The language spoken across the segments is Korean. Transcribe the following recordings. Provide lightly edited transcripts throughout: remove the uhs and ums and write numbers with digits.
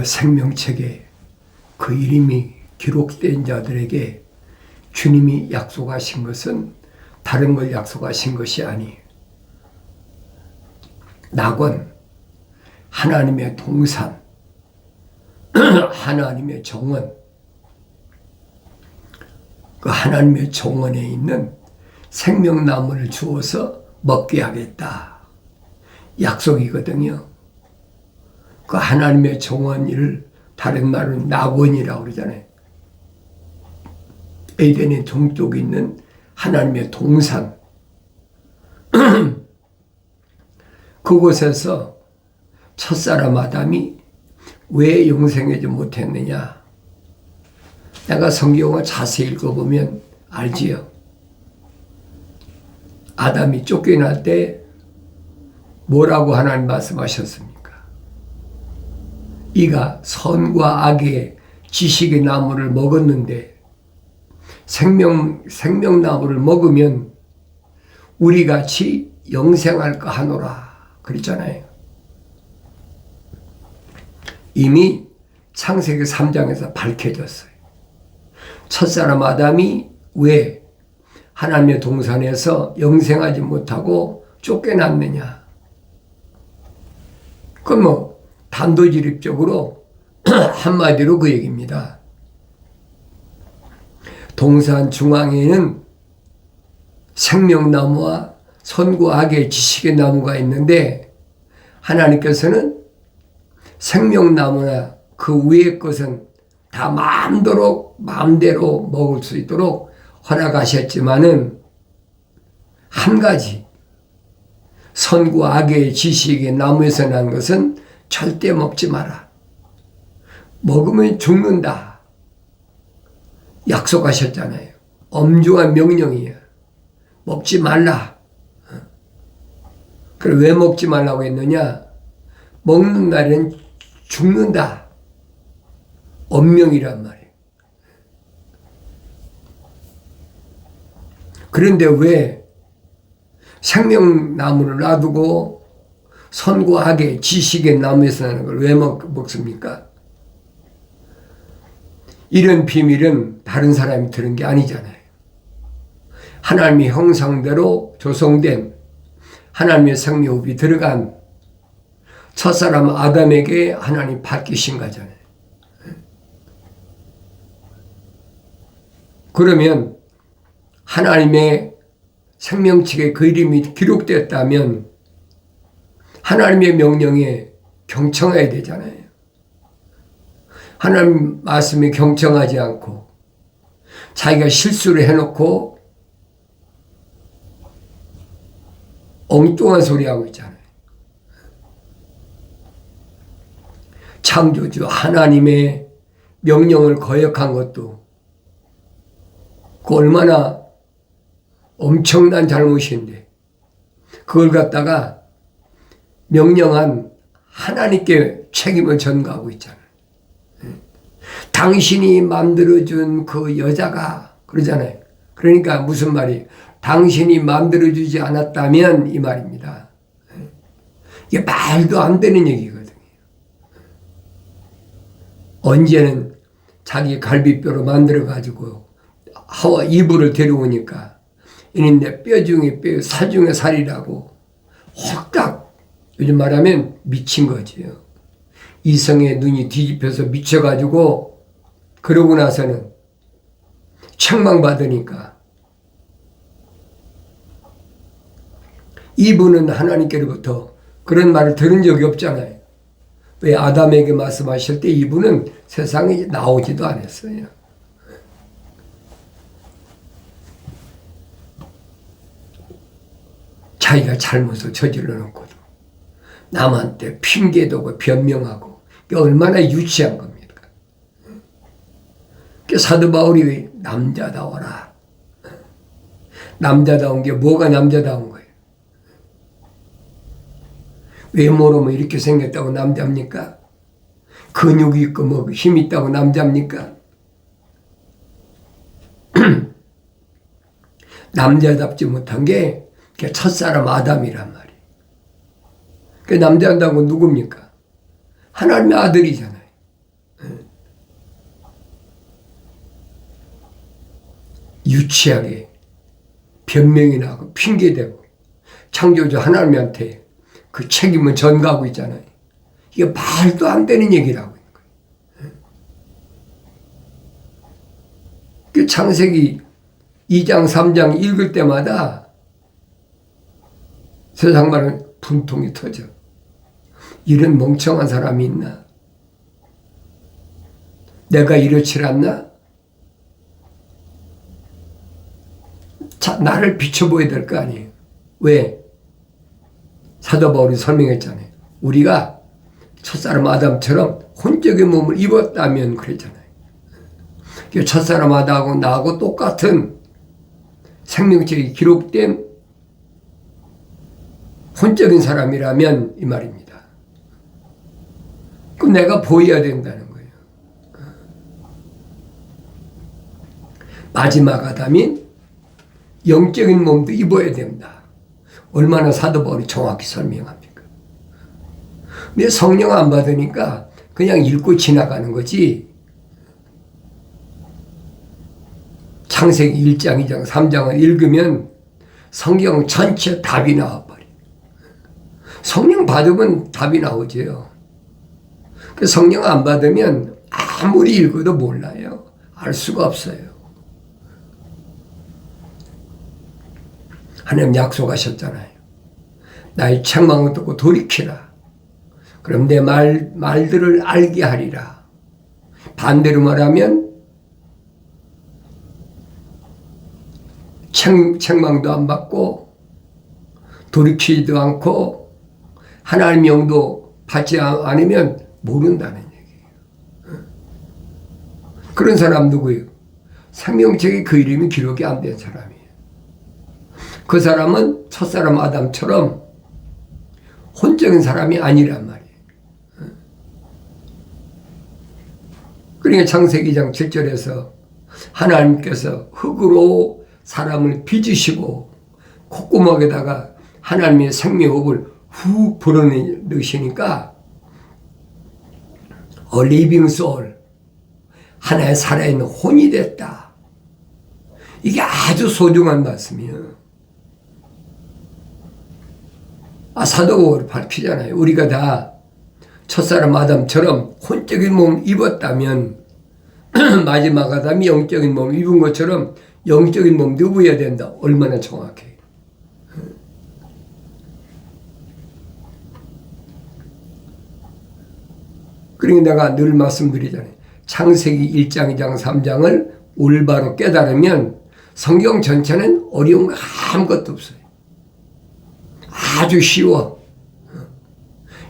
생명책에 그 이름이 기록된 자들에게 주님이 약속하신 것은 다른 걸 약속하신 것이 아니에요. 낙원, 하나님의 동산, 하나님의 정원, 그 하나님의 정원에 있는 생명나무를 주어서 먹게 하겠다. 약속이거든요. 그 하나님의 정원을 다른 말로 낙원이라고 그러잖아요. 에덴의 동쪽에 있는 하나님의 동산. 그곳에서 첫사람 아담이 왜 영생하지 못했느냐? 내가 성경을 자세히 읽어보면 알지요. 아담이 쫓겨날 때 뭐라고 하나님 말씀하셨습니까? 이가 선과 악의 지식의 나무를 먹었는데 생명나무를 먹으면 우리같이 영생할까 하노라 그랬잖아요. 이미 창세기 3장에서 밝혀졌어요. 첫사람 아담이 왜 하나님의 동산에서 영생하지 못하고 쫓겨났느냐? 그건 뭐 단도직입적으로 한마디로 그 얘기입니다. 동산 중앙에는 생명나무와 선과 악의 지식의 나무가 있는데 하나님께서는 생명나무나 그 위의 것은 다 마음대로 먹을 수 있도록 허락하셨지만은 한 가지 선과 악의 지식의 나무에서 난 것은 절대 먹지 마라. 먹으면 죽는다. 약속하셨잖아요. 엄중한 명령이에요. 먹지 말라. 그래 왜 먹지 말라고 했느냐? 먹는 날엔 죽는다. 엄명이란 말이에요. 그런데 왜 생명나무를 놔두고 선과 악의 지식의 나무에서 나는 걸 왜 먹습니까? 이런 비밀은 다른 사람이 들은 게 아니잖아요. 하나님의 형상대로 조성된 하나님의 생명호흡이 들어간 첫사람 아담에게 하나님 맡기신 거잖아요. 그러면 하나님의 생명책에 그 이름이 기록됐다면 하나님의 명령에 경청해야 되잖아요. 하나님 말씀에 경청하지 않고 자기가 실수를 해놓고 엉뚱한 소리 하고 있잖아요. 창조주 하나님의 명령을 거역한 것도 그 얼마나 엄청난 잘못인데 그걸 갖다가 명령한 하나님께 책임을 전가하고 있잖아요. 당신이 만들어준 그 여자가 그러잖아요. 그러니까 무슨 말이에요? 당신이 만들어주지 않았다면 이 말입니다. 이게 말도 안 되는 얘기거든요. 언제는 자기 갈비뼈로 만들어가지고 하와 이브를 데려오니까 이는 내 뼈 중에 뼈, 살 중에 살이라고 확딱 요즘 말하면 미친 거지요. 이성의 눈이 뒤집혀서 미쳐가지고 그러고 나서는 책망받으니까 이분은 하나님께로부터 그런 말을 들은 적이 없잖아요. 왜 아담에게 말씀하실 때 이분은 세상에 나오지도 않았어요. 자기가 잘못을 저질러 놓고도 남한테 핑계대고 변명하고 이게 얼마나 유치한 겁니까? 사도 바울이 남자다워라. 남자다운 게 뭐가 남자다운 거예요? 외모로 뭐 이렇게 생겼다고 남자입니까? 근육이 있고 뭐 힘 있다고 남자입니까? 남자답지 못한 게 첫사람 아담이란 말이에요. 그 남자한다고 누굽니까? 하나님의 아들이잖아요. 유치하게 변명이나 하고 핑계대고 창조주 하나님한테 그 책임을 전가하고 있잖아요. 이게 말도 안 되는 얘기라고 있는 거예요. 그 창세기 2장 3장 읽을 때마다 세상 말은 분통이 터져. 이런 멍청한 사람이 있나? 내가 이렇지 않나? 자, 나를 비춰보여야 될 거 아니에요. 왜? 사도 바울이 설명했잖아요. 우리가 첫사람 아담처럼 혼적의 몸을 입었다면 그랬잖아요. 첫사람 아담하고 나하고 똑같은 생명책이 기록된 혼적인 사람이라면 이 말입니다. 그럼 내가 보여야 된다는 거예요. 마지막 아담인 영적인 몸도 입어야 된다. 얼마나 사도 바울이 정확히 설명합니까? 근데 성령 안 받으니까 그냥 읽고 지나가는 거지. 창세기 1장, 2장, 3장을 읽으면 성경 전체 답이 나와버려. 성령 받으면 답이 나오죠. 성령 안 받으면 아무리 읽어도 몰라요. 알 수가 없어요. 하나님 약속하셨잖아요. 나의 책망을 듣고 돌이키라. 그럼 내 말들을 알게 하리라. 반대로 말하면 책망도 안 받고 돌이키지도 않고 하나님 영도 받지 않으면 모른다는 얘기예요. 그런 사람 누구예요? 생명책에 그 이름이 기록이 안 된 사람이에요. 그 사람은 첫사람 아담처럼 혼적인 사람이 아니란 말이에요. 그러니까 창세기 2장 7절에서 하나님께서 흙으로 사람을 빚으시고 콧구멍에다가 하나님의 생명호흡을 훅 불어넣으시니까 A living soul, 하나의 살아있는 혼이 됐다. 이게 아주 소중한 말씀이에요. 사도가 밝히잖아요. 우리가 다 첫사람 아담처럼 혼적인 몸을 입었다면 마지막 아담이 영적인 몸을 입은 것처럼 영적인 몸도 입어야 된다. 얼마나 정확해. 그러니까 내가 늘 말씀드리잖아요. 창세기 1장, 2장, 3장을 올바로 깨달으면 성경 전체는 어려운 거 아무것도 없어요. 아주 쉬워.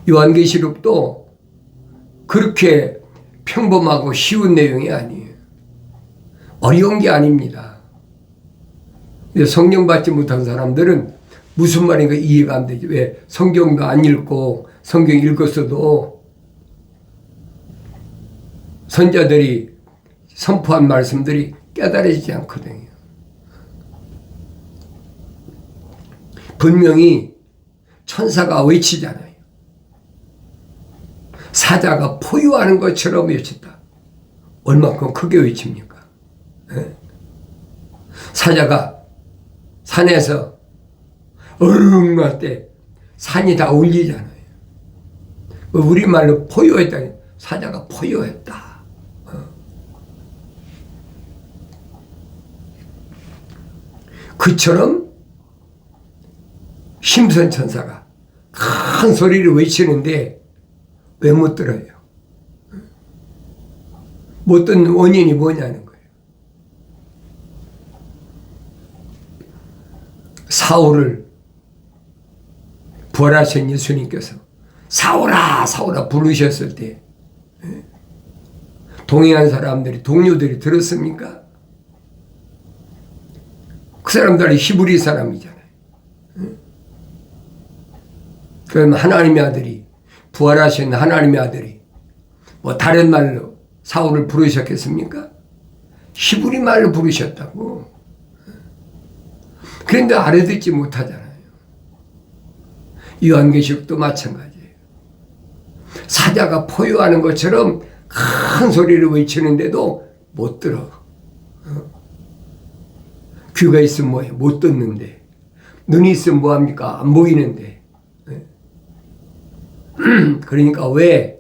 요한계시록도 그렇게 평범하고 쉬운 내용이 아니에요. 어려운 게 아닙니다. 근데 성령 받지 못한 사람들은 무슨 말인가 이해가 안 되지. 왜? 성경도 안 읽고 성경 읽었어도 선자들이 선포한 말씀들이 깨달아지지 않거든요. 분명히 천사가 외치잖아요. 사자가 포효하는 것처럼 외쳤다. 얼마큼 크게 외칩니까? 네? 사자가 산에서 어흥할 때 산이 다 울리잖아요. 우리말로 포효했다. 사자가 포효했다. 그처럼 심선 천사가 큰 소리를 외치는데 왜 못 들어요? 못 듣는 원인이 뭐냐는 거예요. 사울을 부활하신 예수님께서 사울아 사울아 부르셨을 때 동행한 사람들이 동료들이 들었습니까? 그 사람들이 히브리 사람이잖아요. 그럼 하나님의 아들이 부활하신 하나님의 아들이 뭐 다른 말로 사울을 부르셨겠습니까? 히브리 말로 부르셨다고. 그런데 알아듣지 못하잖아요. 요한계시록도 마찬가지예요. 사자가 포효하는 것처럼 큰 소리를 외치는데도 못 들어. 귀가 있으면 뭐해? 못 듣는데. 눈이 있으면 뭐합니까? 안 보이는데. 그러니까 왜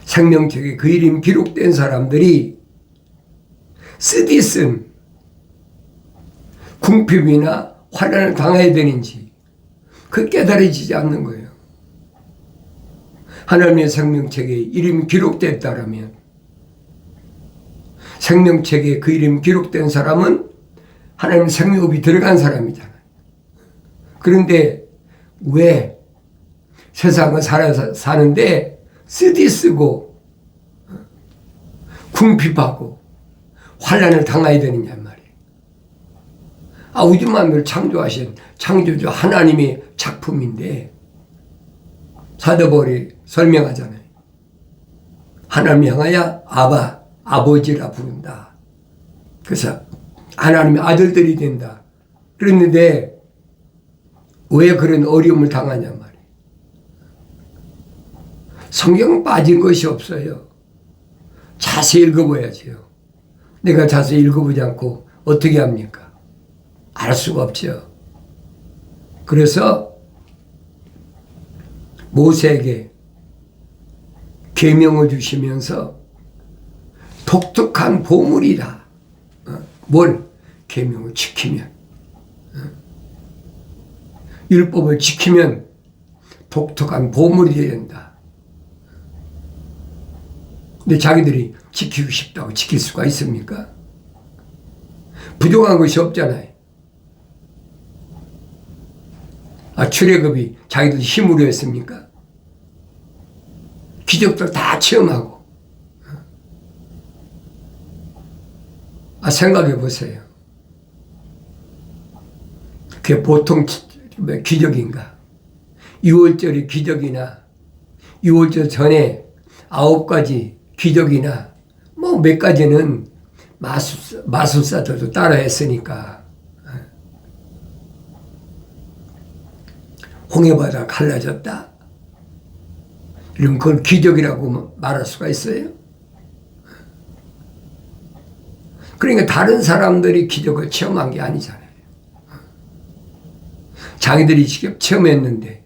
생명책에 그 이름 기록된 사람들이 쓰디쓴 궁핍이나 환난을 당해야 되는지 그 깨달아지지 않는 거예요. 하나님의 생명책에 이름이 기록됐다라면 생명책에 그 이름이 기록된 사람은 하나님 생명업이 들어간 사람이잖아요. 그런데 왜 세상을 사는데 쓰디쓰고 궁핍하고 환난을 당해야 되느냐 말이에요. 우주만을 창조하신 창조주 하나님의 작품인데 사도바울이 설명하잖아요. 하나님 향하여 아바, 아버지라 부른다. 그래서 하나님의 아들들이 된다. 그랬는데 왜 그런 어려움을 당하냐 말이에요. 성경 빠진 것이 없어요. 자세히 읽어봐야지요. 내가 자세히 읽어보지 않고 어떻게 합니까? 알 수가 없죠. 그래서 모세에게 계명을 주시면서 독특한 보물이다. 뭘? 계명을 지키면. 율법을 지키면 독특한 보물이 된다. 근데 자기들이 지키고 싶다고 지킬 수가 있습니까? 부족한 것이 없잖아요. 출애굽이 자기들 힘으로 했습니까? 기적들 다 체험하고. 생각해 보세요. 그게 보통 기적인가? 6월절이 기적이나 6월절 전에 9가지 기적이나 뭐 몇 가지는 마술사들도 따라 했으니까. 홍해바다 갈라졌다. 이런 그걸 기적이라고 말할 수가 있어요? 그러니까 다른 사람들이 기적을 체험한 게 아니잖아요. 자기들이 직접 체험했는데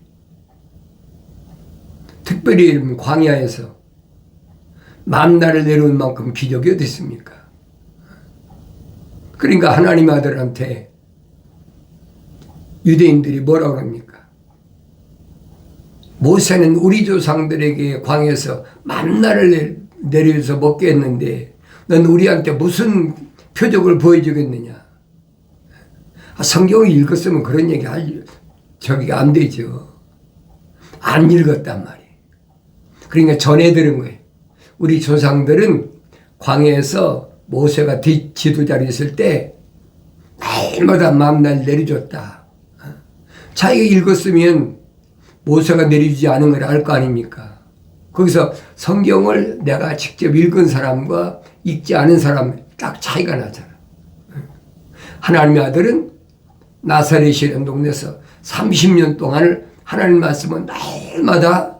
특별히 광야에서 만나를 내려온 만큼 기적이 어디 있습니까? 그러니까 하나님 아들한테 유대인들이 뭐라고 합니까? 모세는 우리 조상들에게 광야에서 만나를 내려서 먹게 했는데 넌 우리한테 무슨 표적을 보여주겠느냐? 성경을 읽었으면 그런 얘기 저기가 안 되죠. 안 읽었단 말이에요. 그러니까 전해 들은 거예요. 우리 조상들은 광야에서 모세가 지도자로 있을 때 날마다 만나를 내려줬다. 자기가 읽었으면 모세가 내려주지 않은 걸 알 거 아닙니까? 거기서 성경을 내가 직접 읽은 사람과 읽지 않은 사람 딱 차이가 나잖아. 하나님의 아들은 나사렛이라는 동네에서 30년 동안을 하나님 말씀은 날마다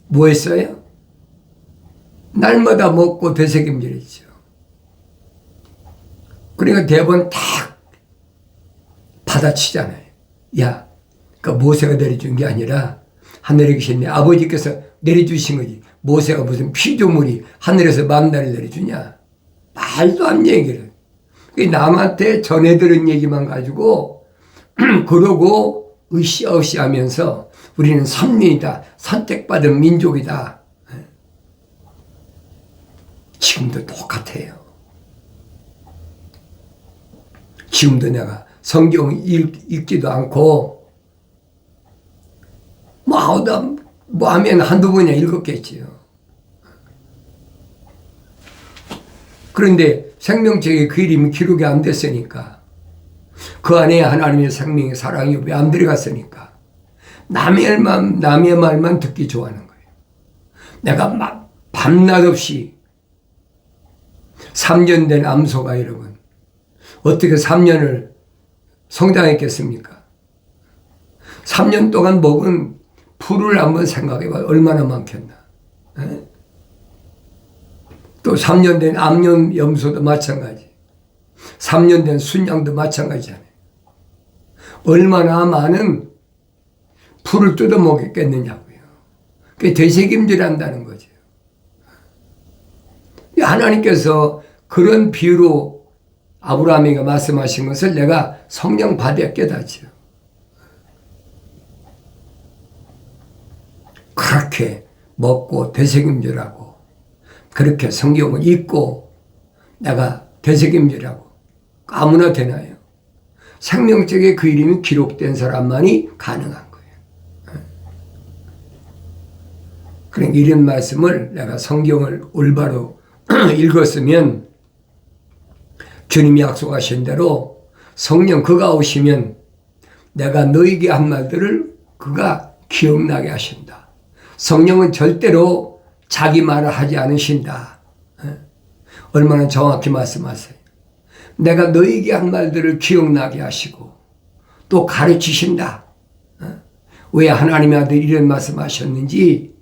뭐 했어요? 날마다 먹고 되새김질했죠. 그러니까 대부분 딱 받아치잖아요. 야, 그 모세가 내려준 게 아니라 하늘에 계신 내 아버지께서 내려주신 거지. 모세가 무슨 피조물이 하늘에서 만나를 내려주냐? 말도 안 얘기를. 남한테 전해 들은 얘기만 가지고 그러고 으쌰으쌰 하면서 우리는 선민이다. 선택받은 민족이다. 지금도 똑같아요. 지금도 내가 성경 읽지도 않고 뭐 하면 한두 번이나 읽었겠지요. 그런데 생명책에 그 이름이 기록이 안 됐으니까 그 안에 하나님의 생명의 사랑이 왜 안 들어갔으니까 남의 말만 듣기 좋아하는 거예요. 내가 밤낮 없이 3년 된 암소가 여러분 어떻게 3년을 성장했겠습니까? 3년 동안 먹은 풀을 한번 생각해봐요. 얼마나 많겠나. 또 3년 된 암염 염소도 마찬가지. 3년 된 순양도 마찬가지잖아요. 얼마나 많은 풀을 뜯어먹겠느냐고요. 그게 되새김질한다는 거죠. 하나님께서 그런 비유로 아브라함에게 말씀하신 것을 내가 성령 받아 깨닫죠. 그렇게 먹고 되새김질하고 그렇게 성경을 읽고 내가 되새김질하고 아무나 되나요? 생명책에 그 이름이 기록된 사람만이 가능한 거예요. 그러니까 이런 말씀을 내가 성경을 올바로 읽었으면 주님이 약속하신 대로 성령 그가 오시면 내가 너에게 한 말들을 그가 기억나게 하신다. 성령은 절대로 자기 말을 하지 않으신다. 얼마나 정확히 말씀하세요. 내가 너에게 한 말들을 기억나게 하시고 또 가르치신다. 왜 하나님의 아들이 이런 말씀하셨는지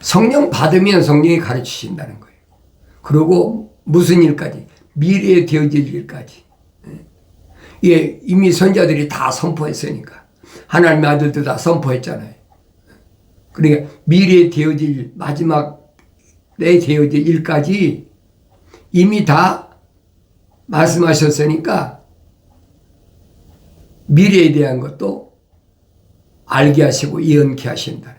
성령 받으면 성령이 가르치신다는 거예요. 그리고 무슨 일까지? 미래에 되어질 일까지. 예, 이미 선자들이 다 선포했으니까. 하나님의 아들도 다 선포했잖아요. 그러니까 미래에 되어질 마지막 때 되어질 일까지 이미 다 말씀하셨으니까 미래에 대한 것도 알게 하시고 예언케 하신다는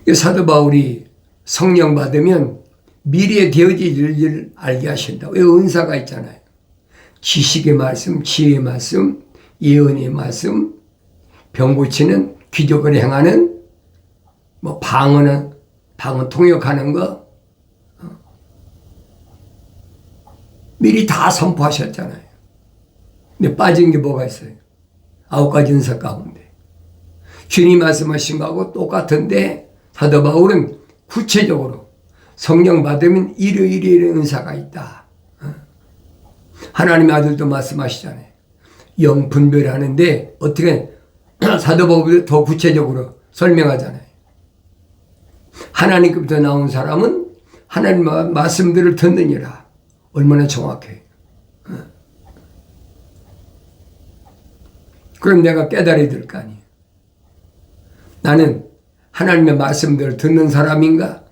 거예요. 사도 바울이 성령 받으면 미래에 되어질 일을 알게 하신다. 왜 은사가 있잖아요. 지식의 말씀, 지혜의 말씀, 예언의 말씀, 병 고치는, 기적을 행하는, 뭐 방언 통역하는 거, 미리 다 선포하셨잖아요. 근데 빠진 게 뭐가 있어요? 9가지 은사 가운데. 주님 말씀하신 거하고 똑같은데 사도 바울은 구체적으로 성령 받으면 이러이러이러 은사가 있다. 하나님의 아들도 말씀하시잖아요. 영 분별하는데 어떻게 사도 바울이 더 구체적으로 설명하잖아요. 하나님께부터 나온 사람은 하나님의 말씀들을 듣느니라. 얼마나 정확해. 그럼 내가 깨달아야 될 거 아니에요. 나는 하나님의 말씀들을 듣는 사람인가?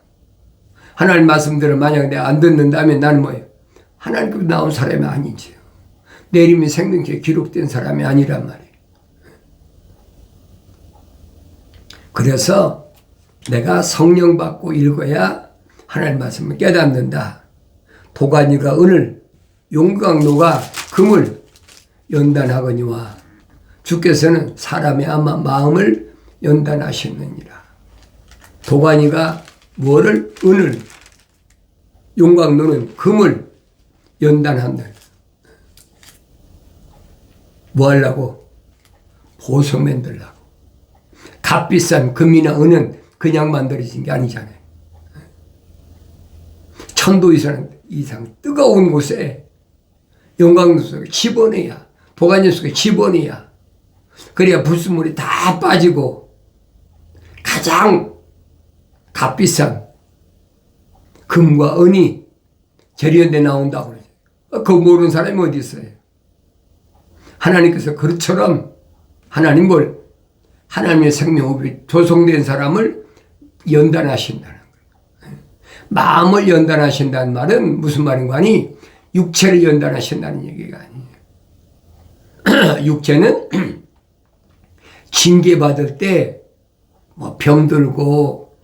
하나님 말씀들을 만약 내가 안 듣는다면 나는 뭐예요? 하나님께서 나온 사람이 아니지요. 내 이름이 생명책에 기록된 사람이 아니란 말이에요. 그래서 내가 성령 받고 읽어야 하나님 말씀을 깨닫는다. 도가니가 은을, 용광로가 금을 연단하거니와 주께서는 사람의 마음을 연단하시느니라. 도가니가 뭐를? 은을, 용광로는 금을 연단한다. 뭐 하려고? 보석 만들려고. 값비싼 금이나 은은 그냥 만들어진 게 아니잖아요. 1000도 이상 뜨거운 곳에 용광로 속에 집어넣어야, 도가니 속에 집어넣어야, 그래야 불순물이 다 빠지고 가장 값비싼 금과 은이 재련돼 나온다고 그러죠. 그거 모르는 사람이 어디 있어요? 하나님께서 그처럼 하나님의 생명업이 조성된 사람을 연단하신다는 거예요. 마음을 연단하신다는 말은 무슨 말인가 하니 육체를 연단하신다는 얘기가 아니에요. 육체는 징계받을 때 뭐 병들고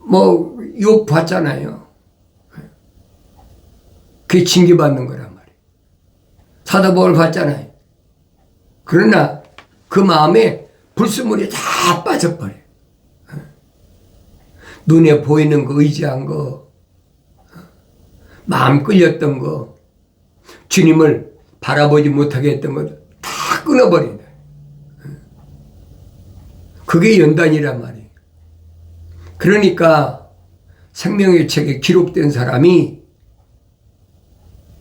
뭐 욕 받잖아요. 그게 징계받는 거란 말이에요. 사다복을 받잖아요. 그러나 그 마음에 불순물이 다 빠져버려요. 눈에 보이는 거, 의지한 거, 마음 끌렸던 거, 주님을 바라보지 못하게 했던 거 다 끊어버린다. 그게 연단이란 말이에요. 그러니까 생명의 책에 기록된 사람이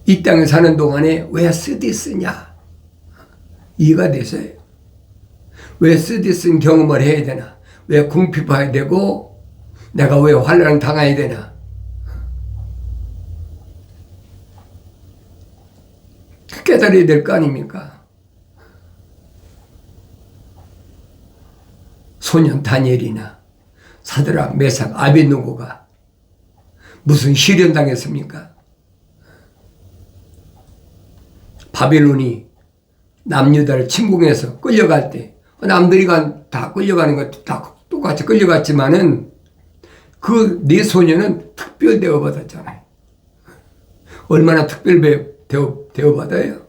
이 땅에 사는 동안에 왜 쓰디쓰냐? 이해가 되세요? 왜 쓰디쓴 경험을 해야 되나? 왜 궁핍해야 되고 내가 왜 환난을 당해야 되나? 깨달아야 될 거 아닙니까? 소년 다니엘이나 사드락, 메삭, 아벳느고가 무슨 시련당했습니까? 바벨론이 남유다를 침공해서 끌려갈 때 남들이 다 끌려가는 것도 다 똑같이 끌려갔지만은 그 네 소년은 특별 대우받았잖아요. 얼마나 특별 대우받아요?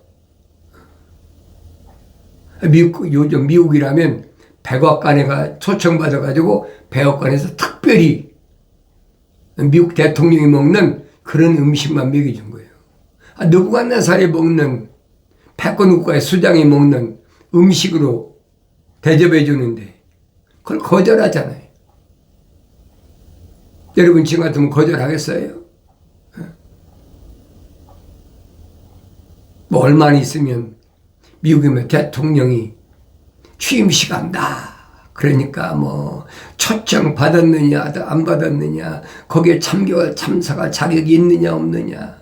요즘 미국이라면 백악관에가 초청받아가지고 백악관에서 특별히 미국 대통령이 먹는 그런 음식만 먹여준 거예요. 느부갓네살이 먹는 패권 국가의 수장이 먹는 음식으로 대접해 주는데 그걸 거절하잖아요. 여러분 지금 같으면 거절하겠어요? 뭐 얼마나 있으면 미국이면 대통령이 취임식 한다. 그러니까 뭐 초청 받았느냐 안 받았느냐 거기에 참석할 자격이 있느냐 없느냐.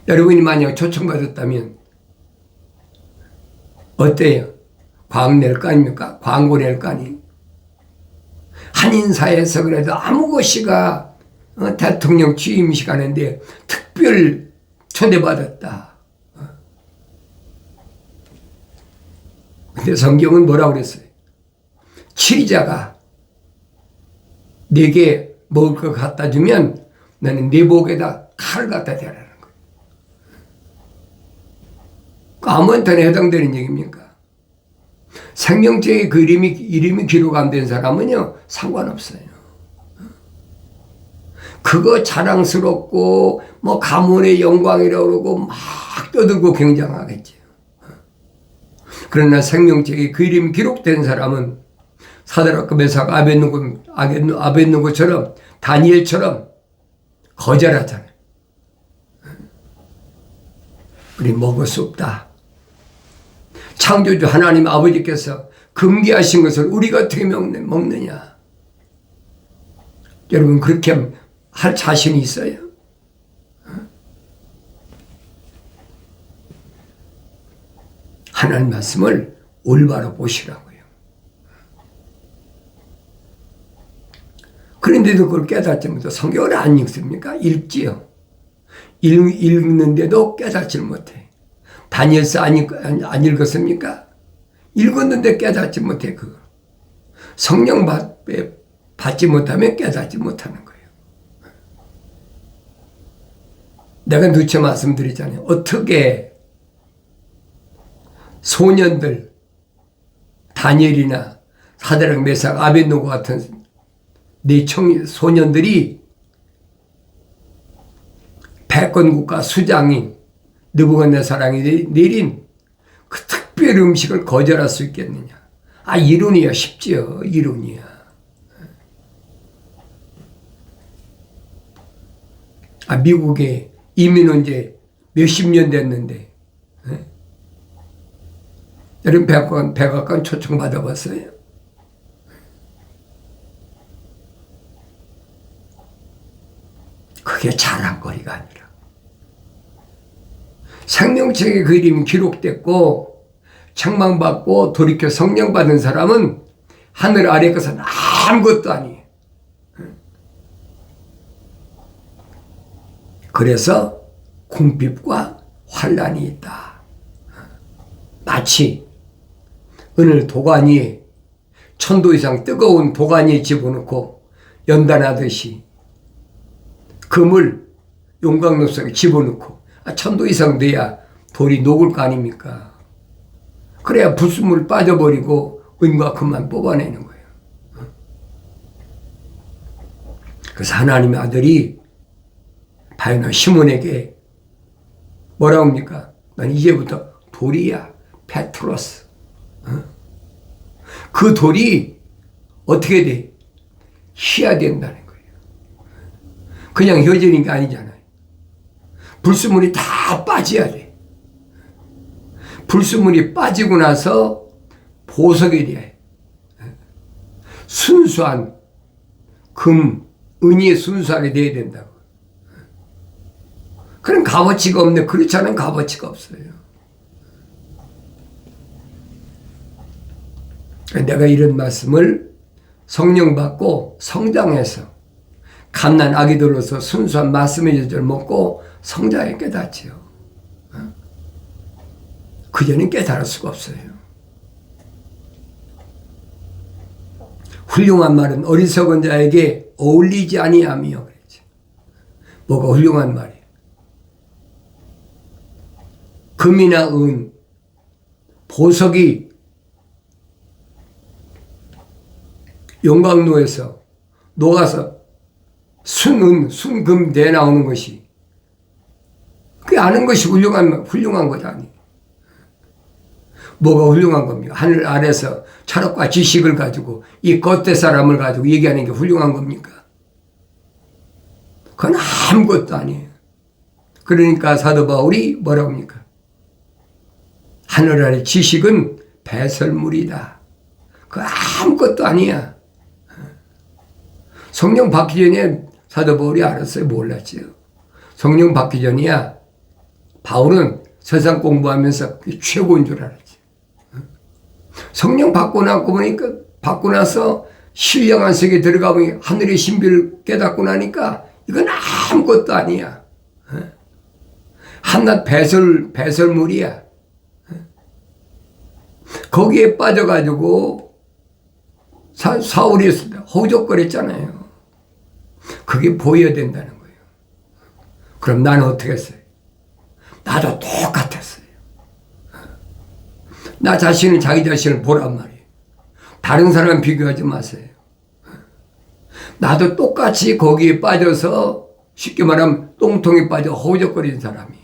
여러분이 만약 초청받았다면 어때요? 광 낼 거 아닙니까? 광고 낼 거 아니? 한인사에서 그래도 아무것이가 대통령 취임식 하는데 특별 초대받았다. 근데 성경은 뭐라고 그랬어요? 치리자가 네게 먹을 거 갖다 주면 나는 네 목에다 칼을 갖다 대라는 거예요. 아무한테나 해당되는 얘기입니까? 생명책에 그 이름이 기록 안 된 사람은요, 상관없어요. 그거 자랑스럽고, 뭐, 가문의 영광이라고 그러고, 막 떠들고 굉장하겠죠. 그러나 생명책에 그 이름이 기록된 사람은 사드락, 메삭, 아벳느고처럼, 다니엘처럼 거절하잖아요. 우리 먹을 수 없다. 창조주 하나님 아버지께서 금기하신 것을 우리가 어떻게 먹느냐. 여러분 그렇게 할 자신이 있어요? 하나님 말씀을 올바로 보시라고요. 그런데도 그걸 깨닫지 못해. 성경을 안 읽습니까? 읽지요. 읽는데도 깨닫지 못해. 다니엘서 안 읽었습니까? 읽었는데 깨닫지 못해. 그거. 성령 받지 못하면 깨닫지 못하는 거예요. 내가 누차 말씀드리잖아요. 어떻게 소년들, 다니엘이나 사드락, 메삭, 아벳느고 같은 네 소년들이 패권국가 수장인 느부갓네살이 내린 그 특별 음식을 거절할 수 있겠느냐. 이론이야 쉽지요. 이론이야. 미국에 이민 온 지 몇십 년 됐는데 여러분 백악관 초청 받아봤어요? 그게 자랑거리가 아니라 생명책에 그 이름이 기록됐고 책망받고 돌이켜 성령 받은 사람은 하늘 아래 것은 아무것도 아니에요. 그래서 궁핍과 환난이 있다. 마치 오늘 도가니에 1000도 이상 뜨거운 도가니에 집어넣고 연단하듯이 금을 용광로 속에 집어넣고 1000도 이상 돼야 돌이 녹을 거 아닙니까? 그래야 불순물 빠져버리고 은과 금만 뽑아내는 거예요. 그래서 하나님의 아들이 바요나 시몬에게 뭐라고 합니까? 난 이제부터 돌이야. 페트로스. 그 돌이 어떻게 돼? 희야 된다는 거예요. 그냥 휘어지는 게 아니잖아요. 불순물이 다 빠져야 돼. 불순물이 빠지고 나서 보석이 돼. 순수한 금, 은이 순수하게 돼야 된다고. 그런 값어치가 없네. 그렇지 않은 값어치가 없어요. 내가 이런 말씀을 성령 받고 성장해서 갓난 아기들로서 순수한 말씀의 젖을 먹고 성장해 깨닫지요. 그전엔 깨달을 수가 없어요. 훌륭한 말은 어리석은 자에게 어울리지 아니하며 그랬죠. 뭐가 훌륭한 말이에요? 금이나 은, 보석이 용광로에서 녹아서 순은, 순금 내 나오는 것이, 그게 아는 것이 훌륭한 것 아니에요. 뭐가 훌륭한 겁니까? 하늘 아래서 철학과 지식을 가지고 이 겉대 사람을 가지고 얘기하는 게 훌륭한 겁니까? 그건 아무것도 아니에요. 그러니까 사도 바울이 뭐라고 합니까? 하늘 아래 지식은 배설물이다. 그 아무것도 아니야. 성령 받기 전에 사도 바울이 알았어요? 몰랐지요. 성령 받기 전이야 바울은 세상 공부하면서 최고인 줄 알았지. 성령 받고 나서 신령한 세계에 들어가면 하늘의 신비를 깨닫고 나니까 이건 아무것도 아니야. 한낱 배설물이야. 거기에 빠져가지고 사울이 허우적거렸잖아요. 그게 보여야 된다는 거예요. 그럼 나는 어떻게 했어요? 나도 똑같았어요. 나 자신을, 자기 자신을 보란 말이에요. 다른 사람 비교하지 마세요. 나도 똑같이 거기에 빠져서 쉽게 말하면 똥통에 빠져 허우적거리는 사람이에요.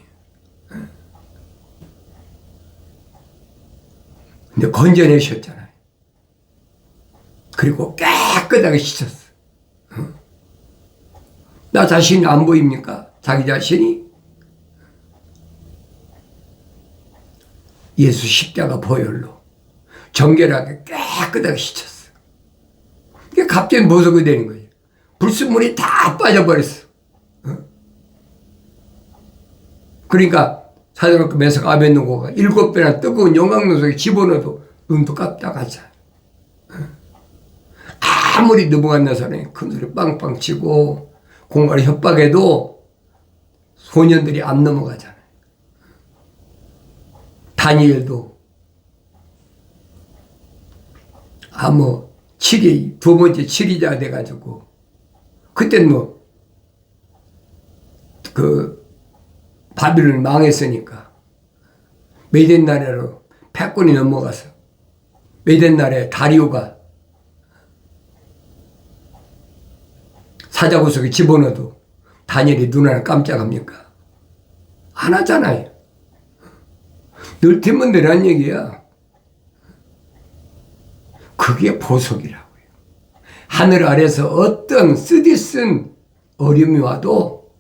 근데 건져내셨잖아요. 그리고 깨끗하게 씻었어. 나 자신이 안 보입니까? 자기 자신이? 예수 십자가 보혈로 정결하게 깨끗하게 씻었어. 그게 갑자기 보석이 되는 거예요. 불순물이 다 빠져버렸어. 그러니까 사도행전 메석 아벤노고가 7배나 뜨거운 용광로 속에 집어넣어도 눈도 깜짝하지 않아. 아무리 넘어간 사람이 큰 소리 빵빵 치고 공갈이 협박해도 소년들이 안 넘어가잖아요. 다니엘도 7위, 두 번째 7위자가 돼가지고 그때는 바빌론 망했으니까 메덴 나라로 패권이 넘어가서 메덴 나라의 다리오가 사자구석에 집어넣어도 다니엘이 눈 하나 깜짝합니까? 안 하잖아요. 늘 팀은 되라는 얘기야. 그게 보석이라고요. 하늘 아래서 어떤 쓰디쓴 어려움이 와도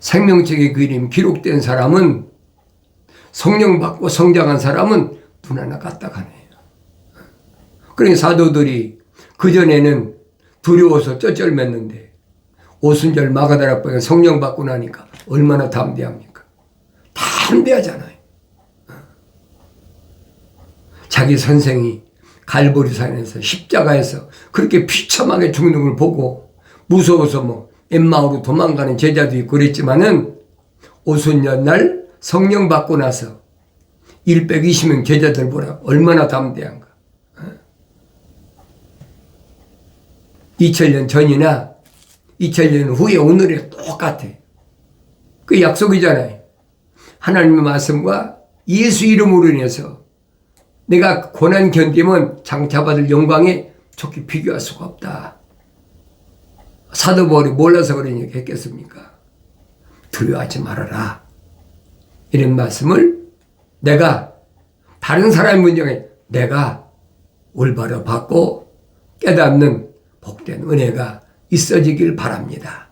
생명책의 그림 기록된 사람은, 성령 받고 성장한 사람은 눈 하나 까딱하네요. 그러니 사도들이 그전에는 두려워서 쩌쩔맸는데 오순절 마가다락방에 성령 받고 나니까 얼마나 담대합니까? 담대하잖아요. 자기 선생이 갈보리산에서 십자가에서 그렇게 비참하게 죽는 걸 보고 무서워서 엠마오로 도망가는 제자도 있고 그랬지만은 오순절 날 성령 받고 나서 120명 제자들 보라 얼마나 담대한가. 2000년 전이나 2000년 후에 오늘에 똑같아. 그 약속이잖아요. 하나님의 말씀과 예수 이름으로 인해서 내가 고난 견디면 장차받을 영광에 좋게 비교할 수가 없다. 사도 바울이 몰라서 그런 얘기 했겠습니까? 두려워하지 말아라. 이런 말씀을 내가 다른 사람의 문제에 내가 올바로 받고 깨닫는 복된 은혜가 있어지길 바랍니다.